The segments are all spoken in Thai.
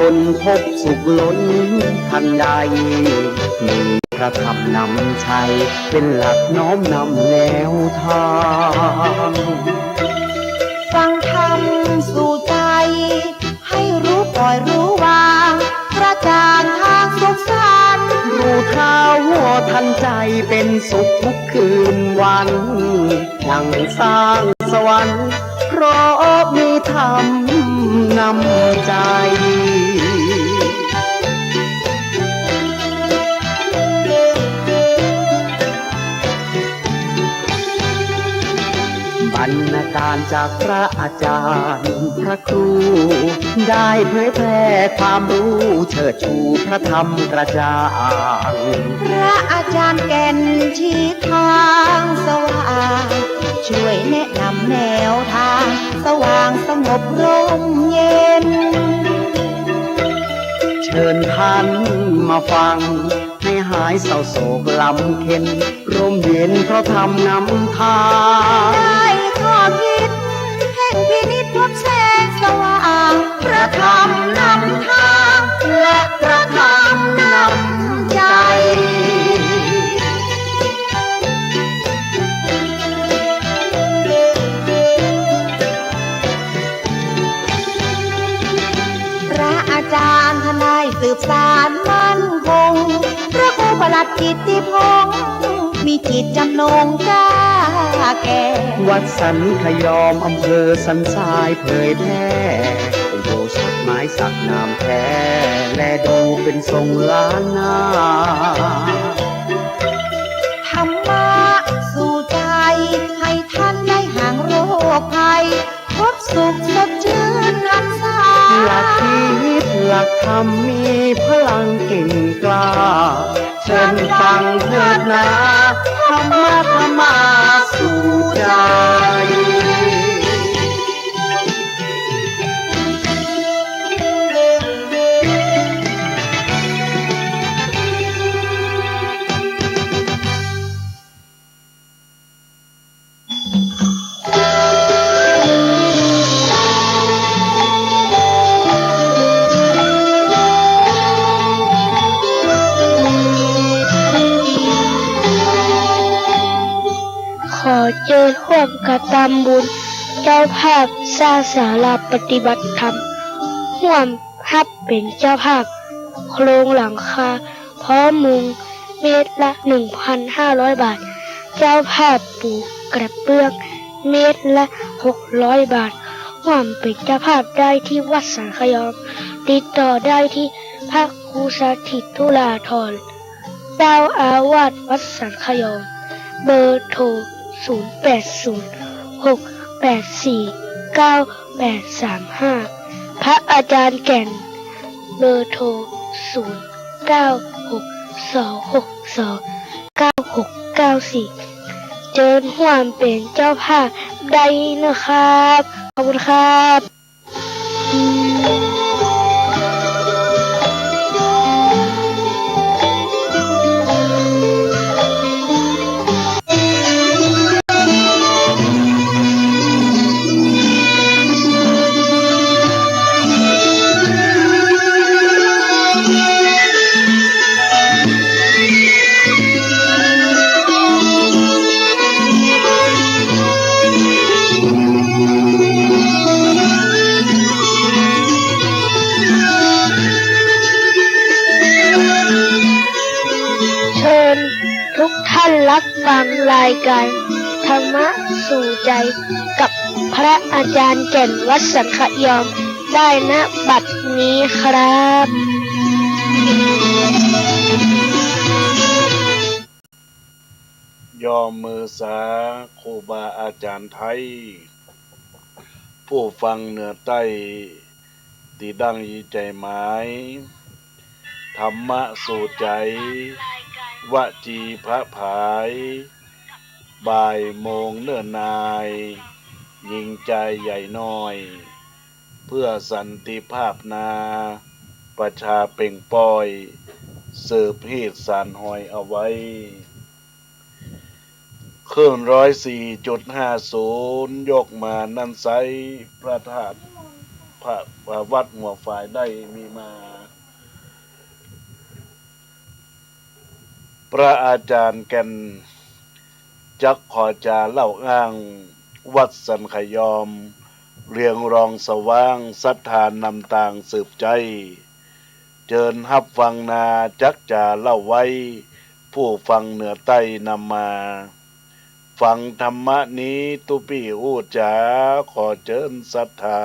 ชนพบสุขล้นทันใดมีพระธรรมนำชัยเป็นหลักน้อมนำแนวทางฟังธรรมสู่ใจให้รู้ปล่อยรู้วางกระจ่างทางสุขสันต์รู้เท้าหัวทันใจเป็นสุขทุกคืนวันยังสร้างสวรรค์เพราะมีธรรมนำใจบรรณาการจากพระอาจารย์พระครูได้เผยแพร่ความรู้เชิดชูพระธรรมกระจ่างพระอาจารย์แก่นชี้ทางสว่างช่วยแนะนำแนวทางสว่างสงบร่มเย็นเชิญท่านมาฟังให้หายเศร้าโศกลำเค็ญร่มเย็นเพราะธรรมนำทางได้ข้อคิดแห่งพินิจพบแสงสว่างพระธรรมนำทางและพระธรรมนำใจพระอาจารย์ทนายสืบสารมั่นคงพระครูประหลัดกิตติพงษ์มีจิตจำนงกล้าแก่วัดสันขยอมอำเภอสันทรายเผยแพร่อุโบสถไม้สักนามแท้และดูเป็นทรงล้านนาธรรมะสู่ใจให้ท่านได้ห่างโรคภัยพบสุขสดชื่นหันษาหลักคิดหลักธรรมมีพลังเก่งกล้าเชิญฟังเถิดนะธรรมะธรรมาสู่ใจขอเชิญร่วมกระทำบุญเจ้าภาพสร้างศาลาปฏิบัติธรรมร่วมฮับเป็นเจ้าภาพโครงหลังคาพร้อมมุงเมตรละ 1,500 บาทเจ้าภาพปูกระเบื้องเมตรละ 600 บาทร่วมเป็นเจ้าภาพได้ที่วัดสังขยอมติดต่อได้ที่พระครูสถิตธุลาธรเจ้าอาวาสวัดสังขยอมเบอร์โทร0806849835พระอาจารย์แก่นเบอร์โทร0962629694เชิญร่วมเป็นเจ้าภาพได้นะครับขอบคุณครับทุกท่านรับฟังรายการธรรมะสู่ใจกับพระอาจารย์แก่นวัดสังขยอมได้ณบัดนี้ครับยอมมือสาครูบาอาจารย์ไทยผู้ฟังเหนือใต้ที่ดังยีใจหมายธรรมะสู่ใจวจีพระผายบ่ายโมงเนิ่นนายยิงใจใหญ่น้อยเพื่อสันติภาพนาประชาเป่งปอยสืบฮีดสารหอยเอาไว้คลื่น104.50 ยกมานั่นไซพระธาตุ พระวัดหัวฝ่ายได้มีมาพระอาจารย์แก่นจักขอจาเล่าอ้างวัดสันขยอมเรียงรองสว่างศรัทธานำต่างสืบใจเจิญฮับฟังนาจักจาเล่าไว้ผู้ฟังเหนือใต้นำมาฟังธรรมะนี้ตุปี้อู้จ๋าขอเจิญศรัทธา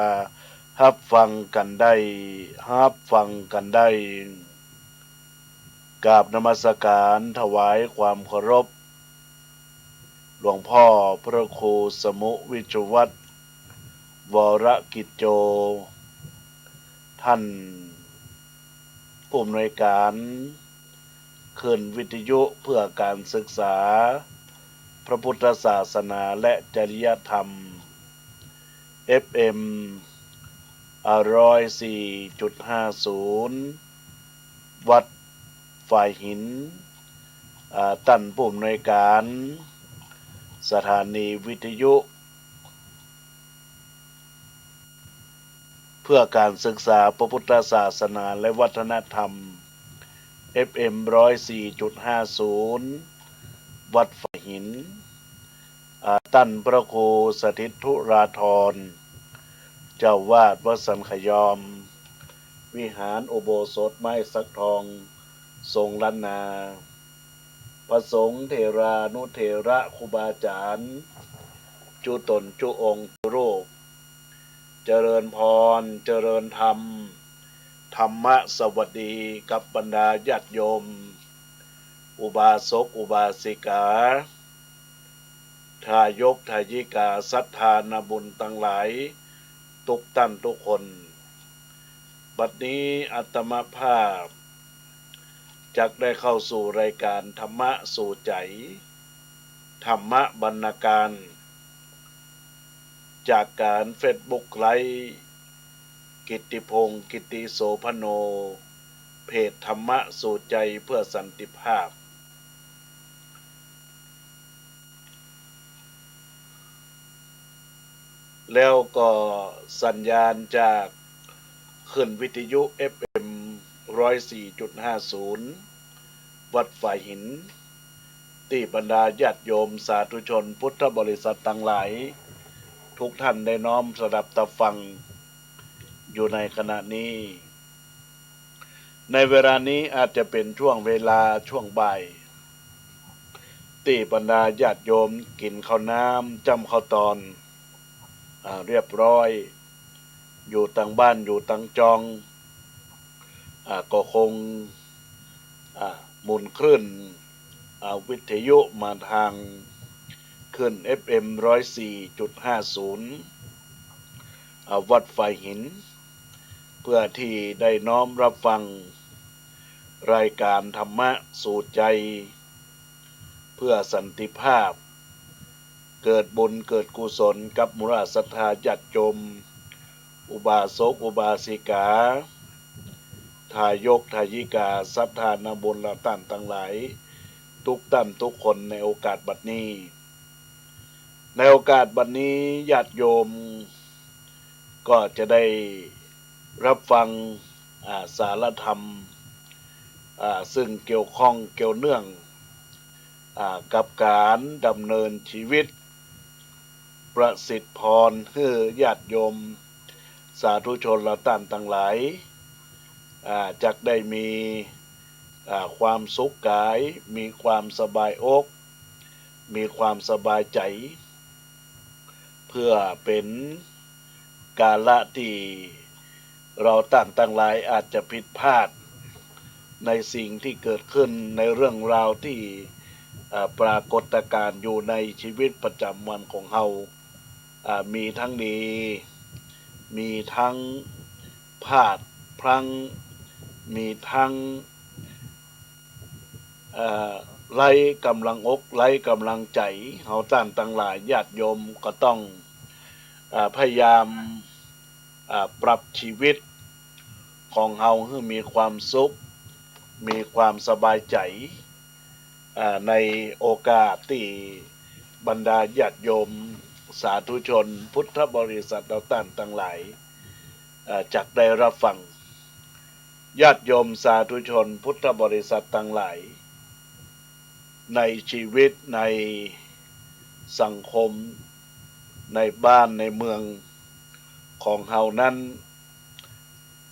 ฮับฟังกันได้ฮับฟังกันได้กราบนมัสการถวายความเคารพหลวงพ่อพระครูสมุวิจวัตรวรกิจโจท่านผู้อำนวยการขึ้นวิทยุเพื่อการศึกษาพระพุทธศาสนาและจริยธรรม FM 104.50 วัดฝ่ายหินท่านผู้อำนวยการสถานีวิทยุเพื่อการศึกษาพระพุทธศาสนาและวัฒนธรรม FM 104.50 วัดฝ่ายหินท่านพระครูสถิตธุราธรเจ้าวาดวัดสันขยอมวิหารอุโบสถไม้สักทองทรงล้านนาประสงค์เถรานุเถระครูบาอาจารย์จุตนจุองค์จุรูปเจริญพรเจริญธรรมธรรมะสวัสดีกับบรรดาญาติโยมอุบาสกอุบาสิกาทายกทายิกาศรัทธานบุญตั้งหลายทุกท่านทุกคนบัดนี้อาตมาภาพจักได้เข้าสู่รายการธรรมะสู่ใจธรรมะบรรณาการจากการเฟซบุ๊กไลฟ์กิตติพงศ์กิตติโสพโนเพจธรรมะสู่ใจเพื่อสันติภาพแล้วก็สัญญาณจากขึ้นวิทยุ FM 104.50 วัดฝ่ายหินที่บรรดาญาติโยมสาธุชนพุทธบริษัททั้งหลายทุกท่านได้น้อมสดับตับฟังอยู่ในขณะนี้ในเวลานี้อาจจะเป็นช่วงเวลาช่วงบ่ายที่บรรดาญาติโยมกินข้าวน้ำจำข้าวตอนเรียบร้อยอยู่ต่างบ้านอยู่ต่างจองก็คงหมุนคลื่นวิทยุมาทางขึ้น FM 104.50 วัดฝ่ายหินเพื่อที่ได้น้อมรับฟังรายการธรรมะสู่ใจเพื่อสันติภาพเกิดบุญเกิดกุศลกับมุราศรัทธาญาติโยมอุบาสกอุบาสิกาทายกทายิกาศรัทธานบุญละท่านทั้งหลายทุกท่านทุกคนในโอกาสบัดนี้ในโอกาสบัดนี้ญาติโยมก็จะได้รับฟังสารธรรมซึ่งเกี่ยวข้องเกี่ยวเนื่องกับการดำเนินชีวิตประสิทธิพรให้ญาติโยมสาธุชนละท่านทั้งหลายจักได้มีความสุขกายมีความสบายอกมีความสบายใจเพื่อเป็นกาละที่เราท่านทั้งหลายอาจจะผิดพลาดในสิ่งที่เกิดขึ้นในเรื่องราวที่ปรากฏการณ์อยู่ในชีวิตประจำวันของเฮามีทั้งดีมีทั้งพลาดพลั้งมีทั้งไร้กำลังอกไร้กำลังใจเฮาท่านทั้งหลายญาติโยมก็ต้องพยายามปรับชีวิตของเฮาให้มีความสุขมีความสบายใจในโอกาสที่บรรดาญาติโยมสาธุชนพุทธบริษัทเราท่านทั้งหลาย จากได้รับฟังญาติโยมสาธุชนพุทธบริษัททั้งหลายในชีวิตในสังคมในบ้านในเมืองของเฮานั้น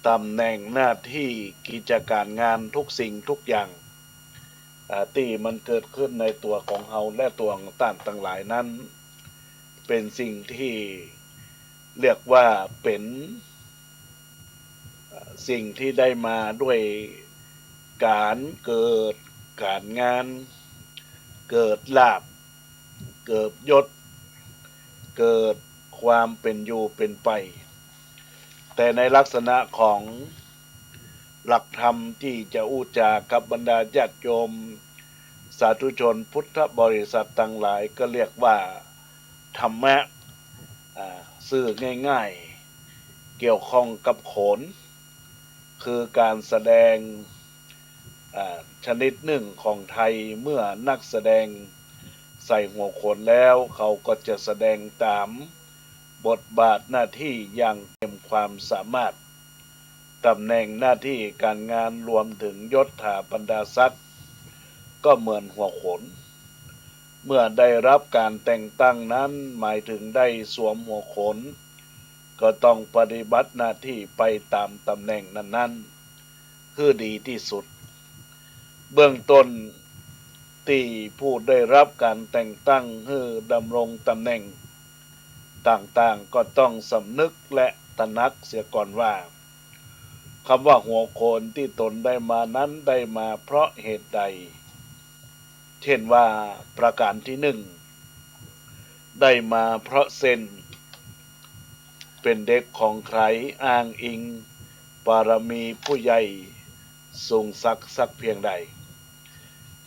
ตำแหน่งหน้าที่กิจการงานทุกสิ่งทุกอย่างที่มันเกิดขึ้นในตัวของเฮาและตัวของต่างต่างหลายนั้นเป็นสิ่งที่เรียกว่าเป็นสิ่งที่ได้มาด้วยการเกิดการงานเกิดลาภเกิดยศเกิดความเป็นอยู่เป็นไปแต่ในลักษณะของหลักธรรมที่จะอู้จากับบรรดาญาติโยมสาธุชนพุทธบริษัททั้งหลายก็เรียกว่าธรรมะสื่อง่ายๆเกี่ยวข้องกับโขนคือการแสดงชนิดหนึ่งของไทยเมื่อนักแสดงใส่หัวโขนแล้วเขาก็จะแสดงตามบทบาทหน้าที่อย่างเต็มความสามารถตำแหน่งหน้าที่การงานรวมถึงยศถาบรรดาศักดิ์ก็เหมือนหัวโขนเมื่อได้รับการแต่งตั้งนั้นหมายถึงได้สวมหัวโขนก็ต้องปฏิบัติหน้าที่ไปตามตำแหน่งนั้นๆคือดีที่สุดเบื้องต้นที่ผู้ได้รับการแต่งตั้งให้ดำรงตำแหน่งต่างๆก็ต้องสำนึกและตระหนักเสียก่อนว่าคำว่าหัวโขนที่ตนได้มานั้นได้มาเพราะเหตุใดเช่นว่าประการที่หนึ่งได้มาเพราะเส้นเป็นเด็กของใครอ้างอิงบารมีผู้ใหญ่สูงสักเพียงใด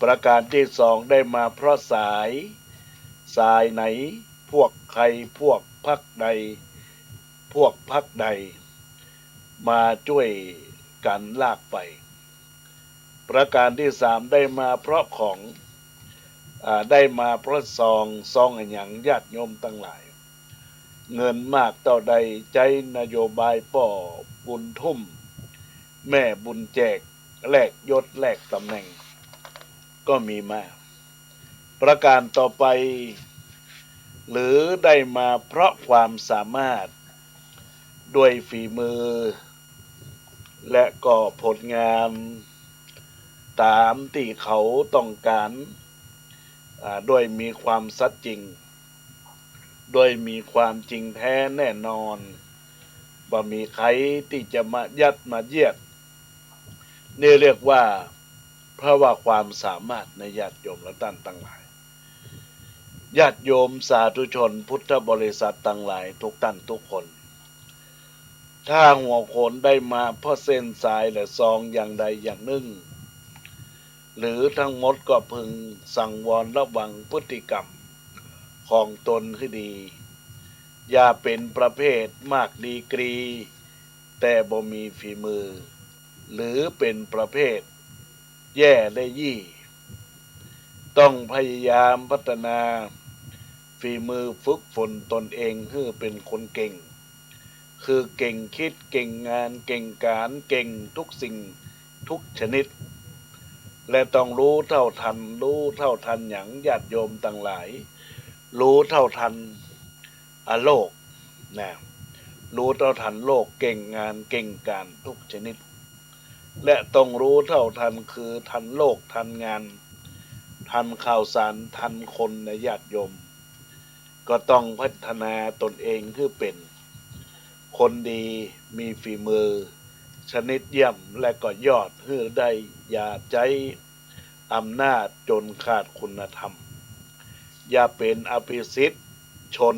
ประการที่สองได้มาเพราะสายไหนพวกใครพวกพรรคใดมาช่วยกันลากไปประการที่สามได้มาเพราะของได้มาเพราะซองอย่างญาติโยมทั้งหลายเงินมากเท่าใดใจนโยบายป่อบุญทุ่มแม่บุญแจกแลกยศแลกตำแหน่งก็มีมาประการต่อไปหรือได้มาเพราะความสามารถด้วยฝีมือและก็ผลงานตามที่เขาต้องการด้วยมีความสัตย์จริงด้วยมีความจริงแท้แน่นอนบ่มีใครที่จะมายัดมาเยียดนี่เรียกว่าเพราะว่าความสามารถในญาติโยมและท่านทั้งหลายญาติโยมสาธุชนพุทธบริษัททั้งหลายทุกท่านทุกคนถ้าหัวโขนได้มาเพราะเส้นสายและซองอย่างใดอย่างหนึ่งหรือทั้งหมดก็พึงสั่งวรระวังพฤติกรรมของตนให้ดีอย่าเป็นประเภทมากดีกรีแต่บ่มีฝีมือหรือเป็นประเภทแย่และยี่ต้องพยายามพัฒนาฝีมือฝึกฝนตนเองให้เป็นคนเก่งคือเก่งคิดเก่งงานเก่งการเก่งทุกสิ่งทุกชนิดและต้องรู้เท่าทันอย่างญาติโยมทั้งหลายรู้เท่าทันโลกนะรู้เท่าทันโลกเก่งงานเก่งการทุกชนิดและต้องรู้เท่าทันคือทันโลกทันงานทันข่าวสารทันคนในญาติโยมก็ต้องพัฒนาตนเองให้เป็นคนดีมีฝีมือชนิดเยี่ยมและก็ยอดให้ได้อย่าใจอำนาจจนขาดคุณธรรมอย่าเป็นอภิสิทธิ์ชน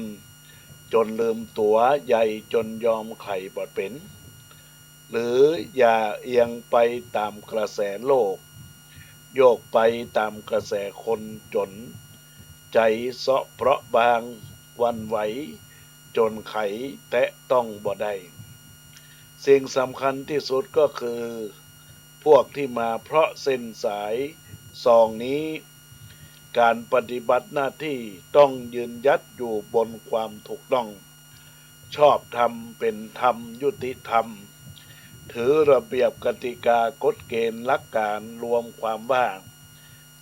จนลืมตัวใหญ่จนยอมไข่บ่เป็นหรืออย่าเอียงไปตามกระแสโลกโยกไปตามกระแสคนจนใจเสาะเพราะบางวันไหวจนไขแตะต้องบ่ได้สิ่งสำคัญที่สุดก็คือพวกที่มาเพราะเส้นสายซองนี้การปฏิบัติหน้าที่ต้องยืนยัดอยู่บนความถูกต้อง ชอบธรรมเป็นธรรมยุติธรรมถือระเบียบกติกากฎเกณฑ์หลักการรวมความว่า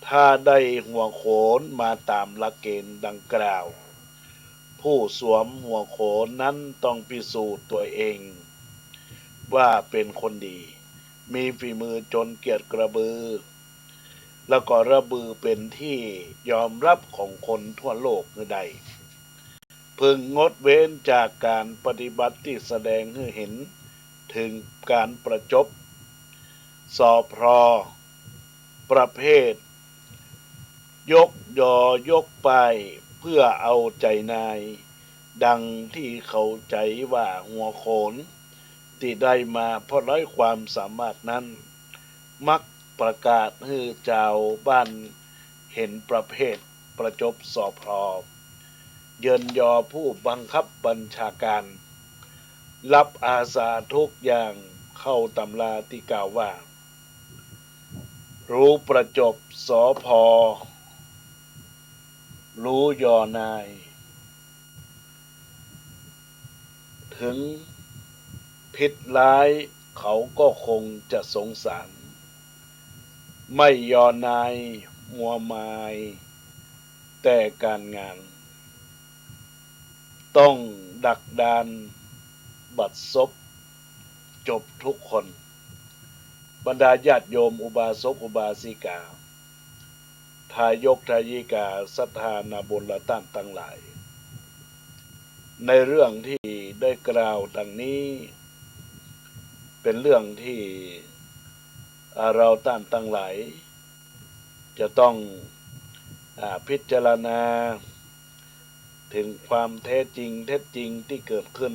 ถ้าได้หัวโขนมาตามหลักเกณฑ์ดังกล่าวผู้สวมหัวโขนนั้นต้องพิสูจน์ตัวเองว่าเป็นคนดีมีฝีมือจนเกียรติกระบือแล้วก็ระบือเป็นที่ยอมรับของคนทั่วโลกเมื่อใดพึงงดเว้นจากการปฏิบัติที่แสดงให้เห็นถึงการประจบสอพรประเภทยกยอยกไปเพื่อเอาใจนายดังที่เขาใจว่าหัวโขนที่ได้มาเพราะไร้ความสามารถนั้นมักประกาศให้เจ้าบ้านเห็นประเภทประจบสอพรเยินยอผู้บังคับบัญชาการรับอาสาทุกอย่างเข้าตำราที่กล่าวว่ารู้ประจบสอพอรู้ยอนายถึงผิดร้ายเขาก็คงจะสงสารไม่ยอนายมัวมายแต่การงานต้องดักดานบัดซบจบทุกคนบรรดาญาติโยมอุบาสกอุบาสิกาทายกทายิกาศรัทธานาบุญละต้านทั้งหลายในเรื่องที่ได้กล่าวดังนี้เป็นเรื่องที่เราต้านทั้งหลายจะต้องพิจารณาถึงความแท้จริงเท็จจริงที่เกิดขึ้น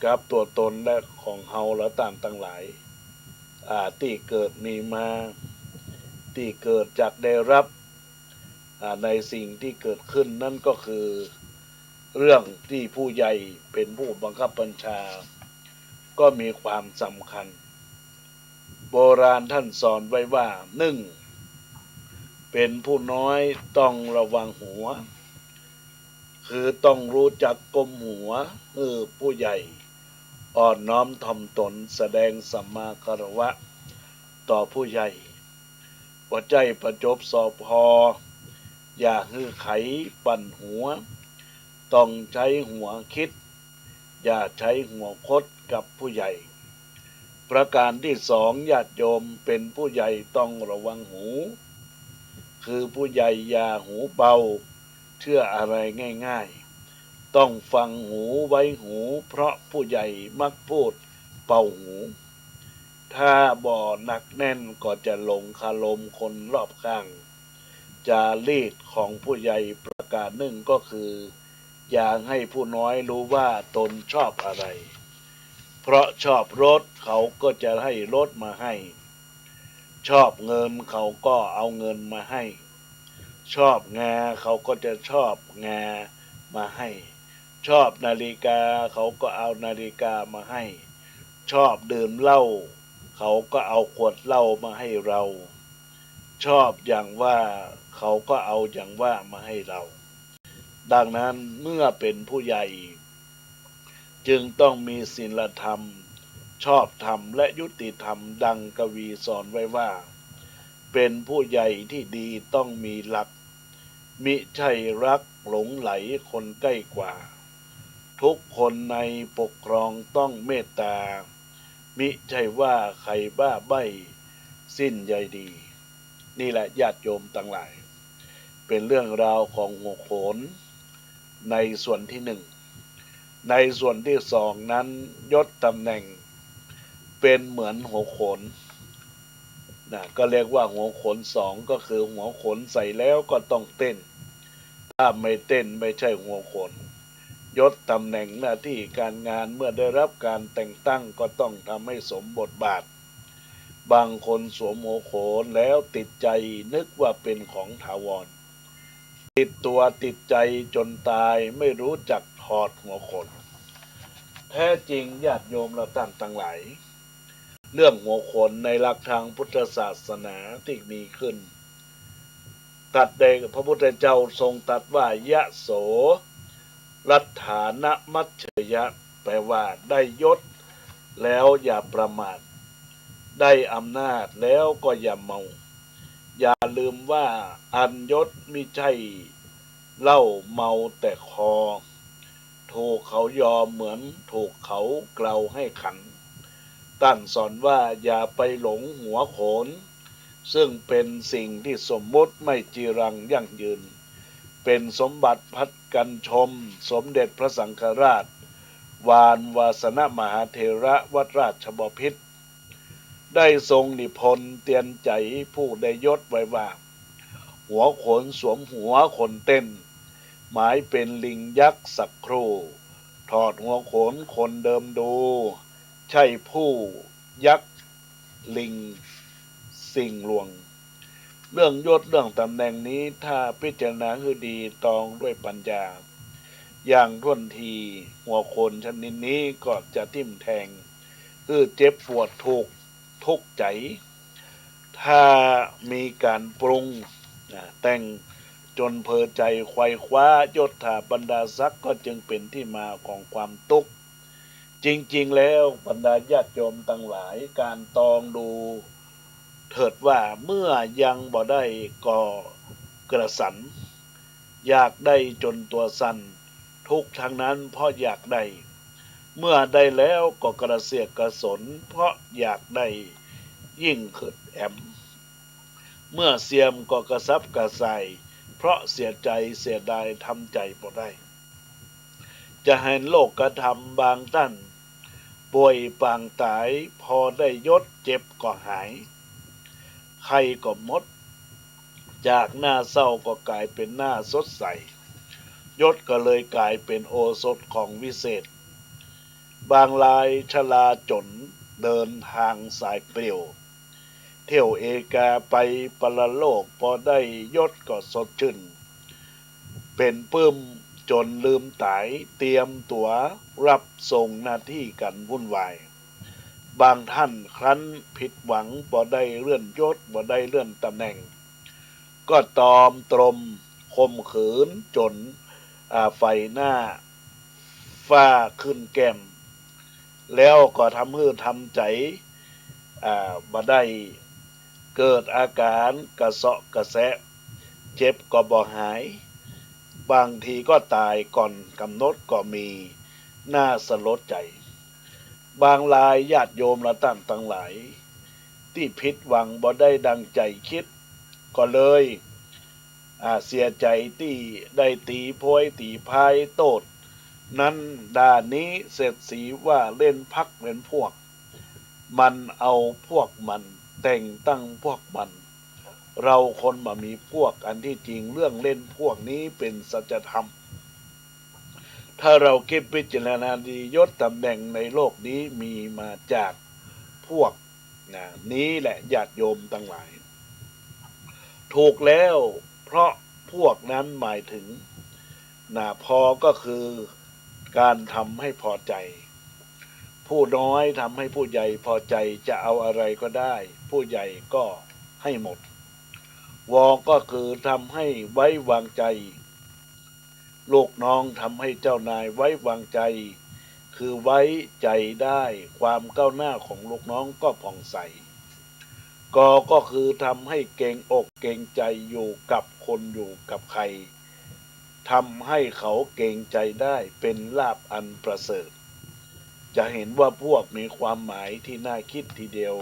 กับตัวตนและของเฮาและต้านทั้งหลายที่เกิดมีมาที่เกิดจากได้รับในสิ่งที่เกิดขึ้นนั่นก็คือเรื่องที่ผู้ใหญ่เป็นผู้บังคับบัญชาก็มีความสำคัญโบราณท่านสอนไว้ว่าเป็นผู้น้อยต้องระวังหัวคือต้องรู้จักก้มหัวผู้ใหญ่อ่อนน้อมถ่อมตนแสดงสัมมาคารวะต่อผู้ใหญ่ว่าใจประจบสอพออย่าฮือไขปั่นหัวต้องใช้หัวคิดอย่าใช้หัวคดกับผู้ใหญ่ประการที่สองญาติโยมเป็นผู้ใหญ่ต้องระวังหูคือผู้ใหญ่อย่าหูเบาเชื่ออะไรง่ายๆต้องฟังหูไว้หูเพราะผู้ใหญ่มักพูดเป่าหูถ้าบ่อหนักแน่นก็จะหลงคารมคนรอบข้างจารีตของผู้ใหญ่ประการหนึ่งก็คืออย่าให้ผู้น้อยรู้ว่าตนชอบอะไรเพราะชอบรถเขาก็จะให้รถมาให้ชอบเงินเขาก็เอาเงินมาให้ชอบงาเขาก็จะชอบงามาให้ชอบนาฬิกาเขาก็เอานาฬิกามาให้ชอบดื่มเหล้าเขาก็เอาขวดเหล้ามาให้เราชอบอย่างว่าเขาก็เอาอย่างว่ามาให้เราดังนั้นเมื่อเป็นผู้ใหญ่จึงต้องมีศีลธรรมชอบธรรมและยุติธรรมดังกวีสอนไว้ว่าเป็นผู้ใหญ่ที่ดีต้องมีหลักมิใช่รักหลงไหลคนใกล้กว่าทุกคนในปกครองต้องเมตตามิใช่ว่าใครบ้าใบ้สิ้นใยดีนี่แหละญาติโยมทั้งหลายเป็นเรื่องราวของหัวโขนในส่วนที่หนึ่งในส่วนที่สองนั้นยศตำแหน่งเป็นเหมือนหัวโขนก็เรียกว่าหัวโขนสองก็คือหัวโขนใส่แล้วก็ต้องเต้นถ้าไม่เต้นไม่ใช่หัวโขนยศตำแหน่งหน้าที่การงานเมื่อได้รับการแต่งตั้งก็ต้องทำให้สมบทบาทบางคนสวมหัวโขนแล้วติดใจนึกว่าเป็นของถาวรติดตัวติดใจจนตายไม่รู้จักถอดหัวโขนแท้จริงญาติโยมและท่านทั้งหลายเรื่องหัวโขนในหลักทางพุทธศาสนาที่มีขึ้นตัดได้พระพุทธเจ้าทรงตรัสว่ายะโส รัฐานะมัจฉยะแปลว่าได้ยศแล้วอย่าประมาทได้อำนาจแล้วก็อย่าเมาอย่าลืมว่าอันยศมิใช่เหล้าเมาแต่คอถูกเขายอมเหมือนถูกเขาเกลาให้ขันตั้นสอนว่าอย่าไปหลงหัวโขนซึ่งเป็นสิ่งที่สมมุติไม่จีรังยั่งยืนเป็นสมบัติพัดกันชมสมเด็จพระสังฆราชวานวาสนมหาเถระวัดราชบพิตรได้ทรงนิพนธ์เตือนใจผู้ได้ยศไว้ว่าหัวโขนสวมหัวคนเต้นหมายเป็นลิงยักษ์สักครู่ถอดหัวโขนคนเดิมดูใช่ผู้ยักษ์ลิงสิ่งลวงเรื่องยศเรื่องตำแหน่งนี้ถ้าพิจารณาคือดีตองด้วยปัญญาอย่างท่วนทีหัวโขนชนิดนี้ก็จะทิ่มแทงคือเจ็บปวดทุกข์ใจถ้ามีการปรุงแต่งจนเพอใจไขว่คว้ายศถาบรรดาศักดิ์ก็จึงเป็นที่มาของความทุกข์จริงๆแล้วบรรดาญาติโยมทั้งหลายการตองดูเถิดว่าเมื่อยังบ่ได้ก่อกระสันอยากได้จนตัวสั่นทุกทางนั้นเพราะอยากได้เมื่อได้แล้วก็กระเสียกกระสนเพราะอยากได้ยิ่งขึ้นแอมเมื่อเสียมก็กระซับกระส่ายเพราะเสียใจเสียดายทำใจบ่ได้จะเห็นโลกกระทำบางท่านป่วยปางตายพอได้ยศเจ็บก็หายใครก็หมดจากหน้าเศร้าก็กลายเป็นหน้าสดใสยศก็เลยกลายเป็นโอสถของวิเศษบางรายชราจนเดินทางสายเปลี่ยวเที่ยวเอกาไปปรโลกพอได้ยศก็สดชื่นเป็นปื้มจนลืมตายเตรียมตั๋วรับส่งหน้าที่กันวุ่นวายบางท่านครั้นผิดหวังบ่ได้เลื่อนยศบ่ได้เลื่อนตำแหน่งก็ตอมตรมข่มขืนจนไฟหน้าฟ้าขึ้นแก้มแล้วก็ทำให้ทำใจบ่ได้เกิดอาการกระเซาะกระแสะเจ็บก็บ่หายบางทีก็ตายก่อนกำหนดก็มีน่าสลดใจบางรายญาติโยมละท่านทั้งหลายที่ผิดหวังบ่ได้ดังใจคิดก็เลยเสียใจที่ได้ตีโพยตีพายโตดนั้นด่านนี้เสร็จสีว่าเล่นพักเล่นพวกมันเอาพวกมันแต่งตั้งพวกมันเราคนมามีพวกอันที่จริงเรื่องเล่นพวกนี้เป็นสัจธรรมถ้าเราคิดพิจารณาดียศตำแหน่งในโลกนี้มีมาจากพวกนี้แหละญาติโยมทั้งหลายถูกแล้วเพราะพวกนั้นหมายถึงพอก็คือการทำให้พอใจผู้น้อยทำให้ผู้ใหญ่พอใจจะเอาอะไรก็ได้ผู้ใหญ่ก็ให้หมดวอก็คือทำให้ไว้วางใจลูกน้องทำให้เจ้านายไว้วางใจคือไว้ใจได้ความก้าวหน้าของลูกน้องก็ผ่องใสก็คือทำให้เกรงอกเกรงใจอยู่กับคนอยู่กับใครทำให้เขาเกรงใจได้เป็นลาภอันประเสริฐจะเห็นว่าพวกมีความหมายที่น่าคิดทีเดียว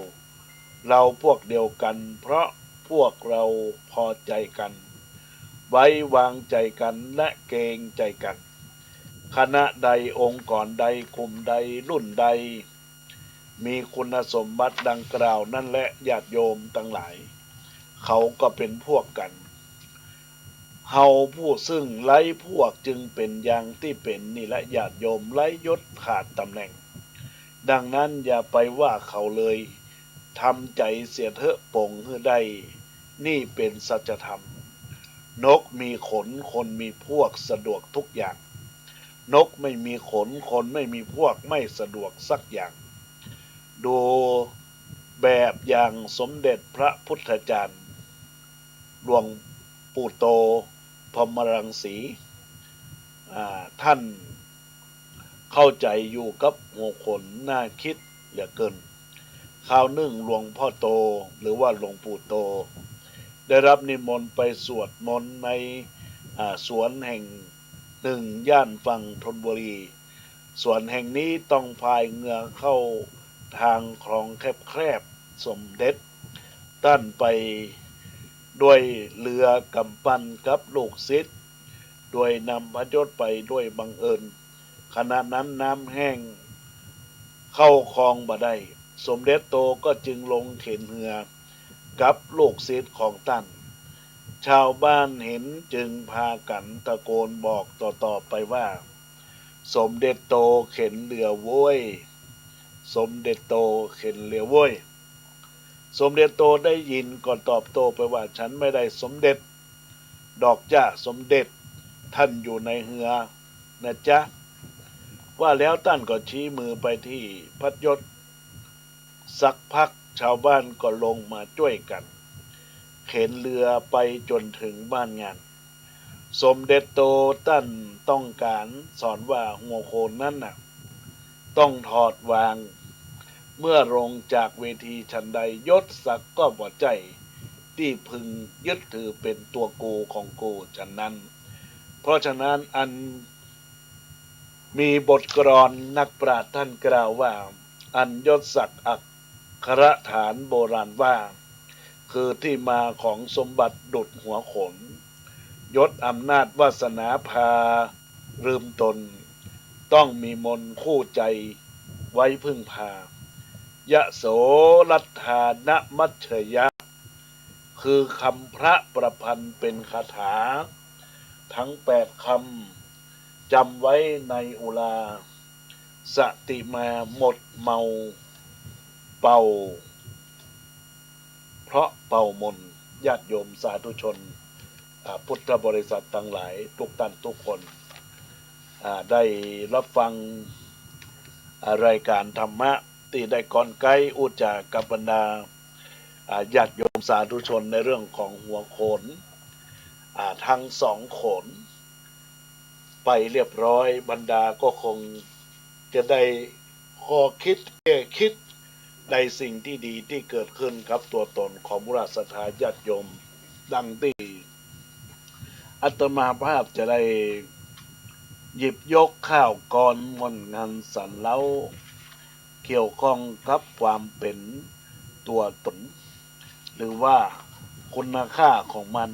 เราพวกเดียวกันเพราะพวกเราพอใจกันไว้วางใจกันและเกรงใจกันคณะใดองค์กรใดกลุ่มใดรุ่นใดมีคุณสมบัติดังกล่าวนั่นแหละญาติโยมทั้งหลายเขาก็เป็นพวกกันเฮาผู้ซึ่งไร้พวกจึงเป็นอย่างที่เป็นนี่แหละญาติโยมไร้ยศขาดตำแหน่งดังนั้นอย่าไปว่าเขาเลยทำใจเสียเถอะปงให้ได้นี่เป็นสัจธรรมนกมีขนคนมีพวกสะดวกทุกอย่างนกไม่มีขนคนไม่มีพวกไม่สะดวกสักอย่างดูแบบอย่างสมเด็จพระพุทธจารย์หลวงปู่โตพรหมรังสี ท่านเข้าใจอยู่กับหัวขนน่าคิดเหลือเกินคราวหนึ่งหลวงพ่อโตหรือว่าหลวงปู่โตได้รับนิมนต์ไปสวดมนต์ในสวนแห่งหนึ่งย่านฝั่งธนบุรีสวนแห่งนี้ต้องพายเรือเข้าทางคลองแคบๆสมเด็จท่านไปด้วยเรือกำปั้นกับลูกศิษย์โดยนำพระยศไปด้วยบังเอิญขณะนั้นน้ำแห้งเข้าคลองบ่ได้สมเด็จโตก็จึงลงเข็นเรือกับลูกศิษย์ของท่านชาวบ้านเห็นจึงพากันตะโกนบอกต่อๆไปว่าสมเด็จโตเข็นเรือโว้ยสมเด็จโตเข็นเรือโว้ยสมเด็จโตได้ยินก็ตอบโต้ไปว่าฉันไม่ได้สมเด็จดอกจ้าสมเด็จท่านอยู่ในเรือนะจ๊ะว่าแล้วท่านก็ชี้มือไปที่พัดยศสักพักชาวบ้านก็ลงมาช่วยกันเข็นเรือไปจนถึงบ้านงานสมเด็จโตท่านต้องการสอนว่าหัวโขนนั้นน่ะต้องถอดวางเมื่อลงจากเวทีชันใดยศศักดิ์ก็บ่ใจที่พึงยึดถือเป็นตัวกูของกูฉะนั้นเพราะฉะนั้นอันมีบทกลอนนักปราชญ์ท่านกล่าวว่าอันยศศักดิ์อักขรฐานโบราณว่าคือที่มาของสมบัติดุจหัวโขนยศอำนาจวาสนาพาลืมตนต้องมีมนคู่ใจไว้พึ่งพายะโสรัตฐานะมัชเชยะคือคำพระประพันธ์เป็นคาถาทั้ง8 คำจำไว้ในอุลาสติมาหมดเมาเป่าเพราะเป่ามนญาติโยมสาธุชนพุทธบริษัททั้งหลายทุกท่านทุกคนได้รับฟังรายการธรรมะที่ได้ก่อนไกลอุจจากับบรรดาญาติโยมสาธุชนในเรื่องของหัวโขนทั้ง2 โขนไปเรียบร้อยบรรดาก็คงจะได้ข้อคิดแก้คิดในสิ่งที่ดีที่เกิดขึ้นครับตัวตนของมุราศรัทธาญาติโยมดังที่อาตมาภาพจะได้หยิบยกข้าวกรมนงานสรรเล้าเกี่ยวข้องกับความเป็นตัวตนหรือว่าคุณค่าของมัน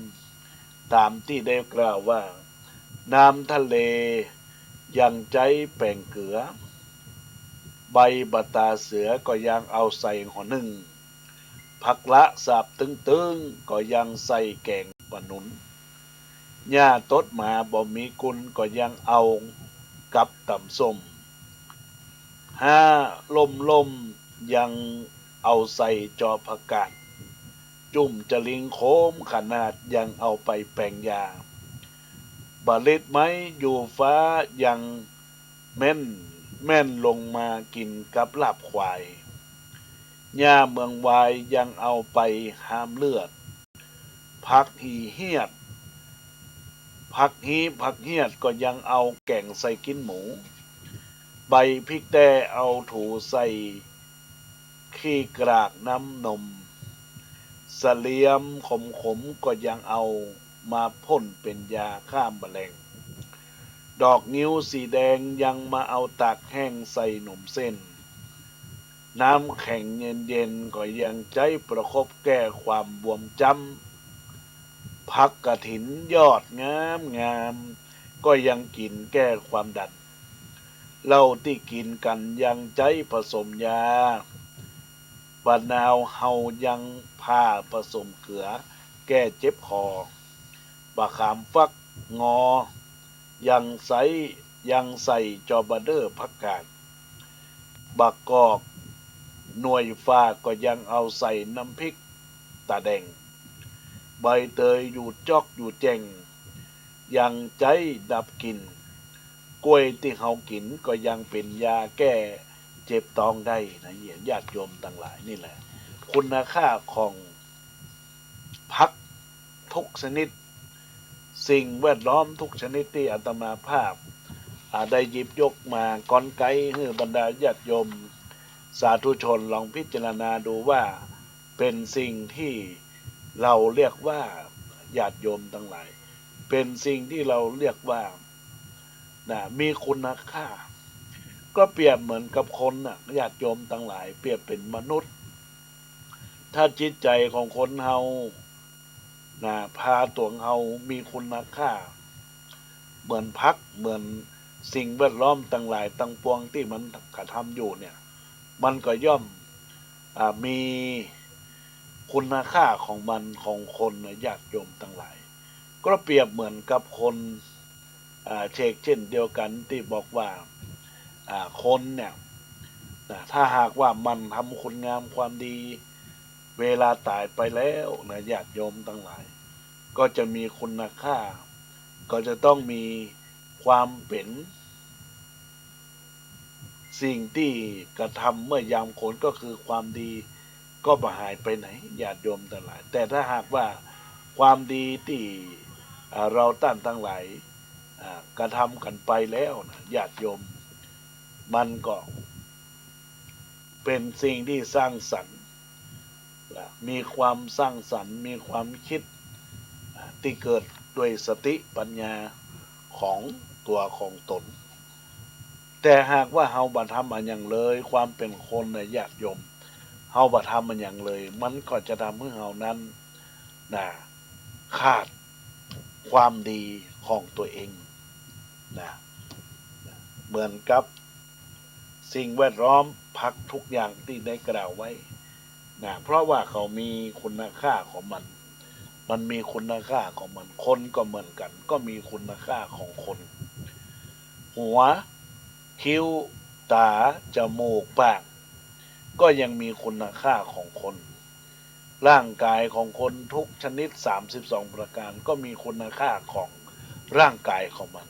ตามที่ได้กล่าวว่าน้ำทะเลยังใจแป่งเกลือใบบตาเสือก็ยังเอาใส่หัวหนึ่งผักละสาบตึงๆก็ยังใส่แกงปะหนุนหญ้าตดหมาบ่มีกุลก็ยังเอากับตำส้มลมยังเอาใส่จอผักกาดจุ่มจะลิงโคมขนาดยังเอาไปแปลงยาบาเล็ดไม้อยู่ฟ้ายังแม่นลงมากินกับลาบควายหญ้าเมืองวายยังเอาไปห้ามเลือดผักหีเหียดผักเหียดก็ยังเอาแกงใส่กินหมูใบพริกแต้เอาถูใส่ขี้กรากน้ำนมเสลียมขมก็ยังเอามาพ่นเป็นยาฆ่าแมลงดอกนิ้วสีแดงยังมาเอาตากแห้งใส่หนมเส้นน้ำแข็งเย็นก็ยังใจประคบแก้ความบวมจ้ำผักกฐินยอดงามก็ยังกินแก้ความดันเหล้าที่กินกันยังใจผสมยาบะนาวเฮายังผ้าผสมเกลือแก้เจ็บคอบะขามฟักงอยังใส่จอบะเดอร์ผักกาดบักกอกหน่วยฟ้าก็ยังเอาใส่น้ำพริกตาแดงใบเตยอยู่จอกอยู่แจงยังใจดับกลิ่นกล้วยที่เฮากินก็ยังเป็นยาแก้เจ็บท้องได้นะญาติโยมทั้งหลายนี่แหละคุณค่าของผักทุกชนิดสิ่งแวดล้อมทุกชนิดที่อาตมาภาพ ได้หยิบยกมาก้อนไกให้บรรดาญาติโยมสาธุชนลองพิจารณาดูว่าเป็นสิ่งที่เราเรียกว่าญาติโยมทั้งหลายเป็นสิ่งที่เราเรียกว่ามีคุณค่าก็เปรียบเหมือนกับคนญาติโยมทั้งหลายเปรียบเป็นมนุษย์ถ้าจิตใจของคนเฮาพาตัวเฮามีคุณค่าเหมือนพักเหมือนสิ่งแวดล้อมต่างหลายต่างปวงที่มันกระทำอยู่เนี่ยมันก็ย่อมมีคุณค่าของมันของคนญาติโยมทั้งหลายก็เปรียบเหมือนกับคนเช่นเดียวกันที่บอกว่าคนเนี่ยถ้าหากว่ามันทำคุณงามความดีเวลาตายไปแล้วญาติโยมทั้งหลายก็จะมีคุณค่าก็จะต้องมีความเป็นสิ่งที่กระทำเมื่อยามโขนก็คือความดีก็บ่หายไปไหนญาติโยมทั้งหลายแต่ถ้าหากว่าความดีที่เราทั้งหลายกระทำกันไปแล้วญาติโยมมันก็เป็นสิ่งที่สร้างสรรค์มีความสร้างสรรค์มีความคิดที่เกิดด้วยสติปัญญาของตัวของตนแต่หากว่าเฮาบ่ทำอันอย่างเลยความเป็นคนญาติโยมเฮาบ่ทำอันอย่างเลยมันก็จะทำให้เฮานั้นขาดความดีของตัวเองเหมือนกับสิ่งแวดล้อมพักทุกอย่างที่ได้กล่าวไว้เพราะว่าเขามีคุณค่าของมันมีคุณค่าของมันคนก็เหมือนกันก็มีคุณค่าของคนหัวคิ้วตาจมูกปากก็ยังมีคุณค่าของคนร่างกายของคนทุกชนิด32ประการก็มีคุณค่าของร่างกายของมัน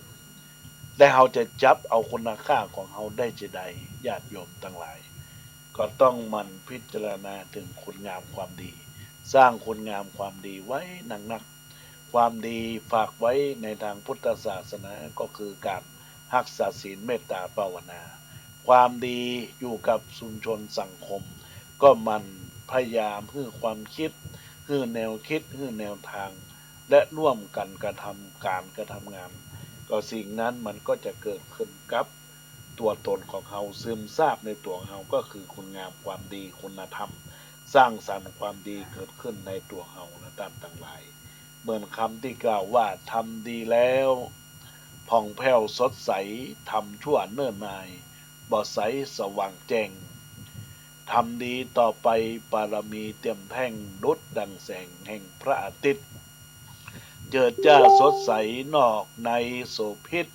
และเราจะจับเอาคุณค่าของเราได้จะใดญาติโยมทั้งหลายก็ต้องมันพิจารณาถึงคุณงามความดีสร้างคุณงามความดีไว้หนักๆความดีฝากไว้ในทางพุทธศาสนาก็คือการรักษาศีลเมตตาภาวนาความดีอยู่กับชุมชนสังคมก็มันพยายามให้ความคิดให้แนวคิดให้แนวทางและร่วมกันกระทำการกระทำงานก็สิ่งนั้นมันก็จะเกิดขึ้นกับตัวตนของเขาซึมซาบในตัวเขาก็คือคุณงามความดีคุณธรรมสร้างสรรค์ความดีเกิดขึ้นในตัวเขาและตามต่างหลายเหมือนคำที่กล่าวว่าทำดีแล้วผ่องแผ้วสดใสทำชั่วเนิ่นนายบ่ใสสว่างแจ้งทำดีต่อไปบารมีเต็มแท่งดุจดังแสงแห่งพระอาทิตย์เจิดจ้าสดใสนอกในโสภิต